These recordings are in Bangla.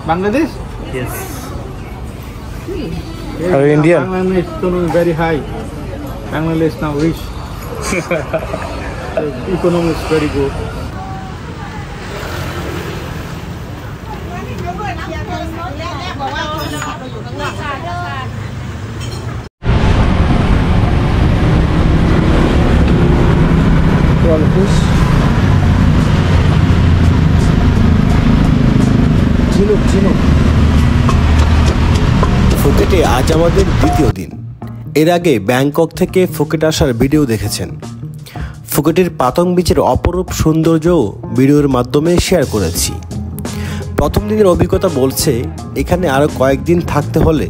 Bangladesh? Yes. Are you Indian? Bangladesh economy very high. Bangladesh now rich. The economy is very good. ফুকেটে আজ আমাদের দ্বিতীয় দিন। এর আগে ব্যাংকক থেকে ফুকেট আসার ভিডিও দেখেছেন। ফুকেটের পাতং বিচের অপরূপ সৌন্দর্যও ভিডিওর মাধ্যমে শেয়ার করেছি। প্রথম দিনের অভিজ্ঞতা বলছে এখানে আরও কয়েকদিন থাকতে হলে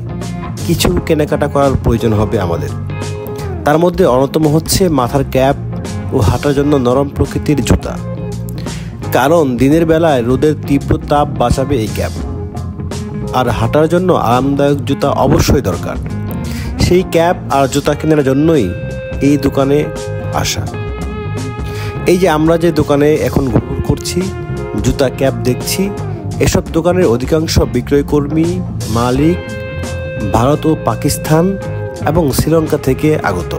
কিছু কেনাকাটা করার প্রয়োজন হবে আমাদের। তার মধ্যে অন্যতম হচ্ছে মাথার ক্যাপ ও হাঁটার জন্য নরম প্রকৃতির জুতা, কারণ দিনের বেলায় রোদের তীব্র তাপ বাঁচাবে এই ক্যাপ। আর হাঁটার জন্য আরামদায়ক জুতা অবশ্যই দরকার। সেই ক্যাপ আর জুতা কেনার জন্যই এই দোকানে আসা। এই যে আমরা যে দোকানে এখন ঘুরঘুর করছি, জুতা ক্যাপ দেখছি, এসব দোকানের অধিকাংশ বিক্রয়কর্মী মালিক ভারত ও পাকিস্তান এবং শ্রীলঙ্কা থেকে আগত।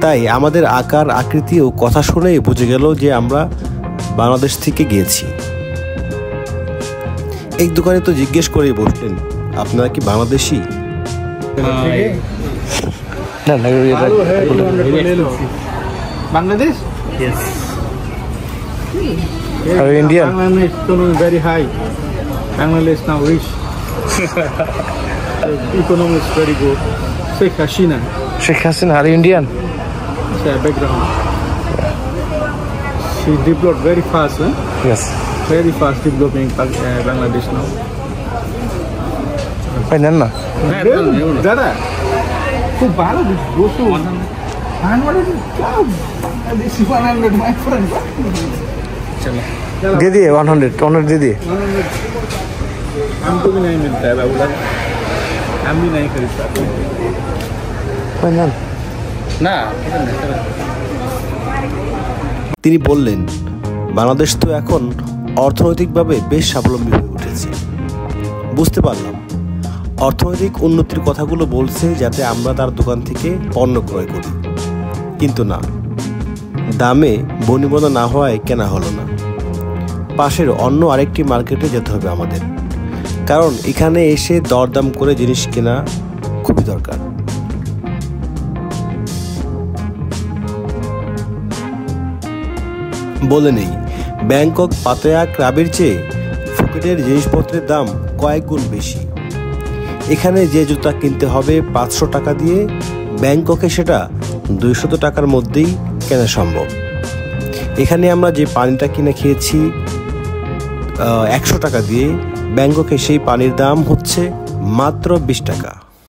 তাই আমাদের আকার আকৃতি ও কথা শুনেই বুঝে গেল যে আমরা বাংলাদেশ থেকে গিয়েছি। এই দোকানে তো জিজ্ঞেস করেই বসলেন, আপনারা কি Bangladeshi? Bangladesh? Yes. Are you Indian? Bangladesh economy very high. Bangladesh now rich. The economy is very good. Sheikh Hasina. Sheikh Hasina, are you Indian? It's a background. She developed very fast, huh? Yes. Very fast developing Bangladesh now. দাদা খুব ভালো বসু 100 my friend. दे दिए 100 दे दिए। हमको भी नहीं मिलता है बाबू, हम भी नहीं खरीद पाते না। তিনি বললেন, বাংলাদেশ তো এখন অর্থনৈতিকভাবে বেশ স্বাবলম্বী হয়ে উঠেছে। বুঝতে পারলাম অর্থনৈতিক উন্নতির কথাগুলো বলছে যাতে আমরা তার দোকান থেকে পণ্য ক্রয় করি, কিন্তু না, দামে বনিবনা না হওয়ায় কেনা হলো না। পাশের অন্য আরেকটি মার্কেটে যেতে হবে আমাদের, কারণ এখানে এসে দরদাম করে জিনিস কেনা খুবই দরকার। বলে নেই, ব্যাংকক পাতায়া ক্লাবের চেয়ে ফুকেটের জিনিসপত্রের দাম কয়েক গুণ বেশি। এখানে যে জুতা কিনতে হবে 500 টাকা দিয়ে, ব্যাংককে সেটা 200 টাকার মধ্যেই কেনা সম্ভব। এখানে আমরা যে পানিটা কিনে খেয়েছি 100 টাকা দিয়ে, ব্যাংককে সেই পানির দাম হচ্ছে মাত্র 20 টাকা।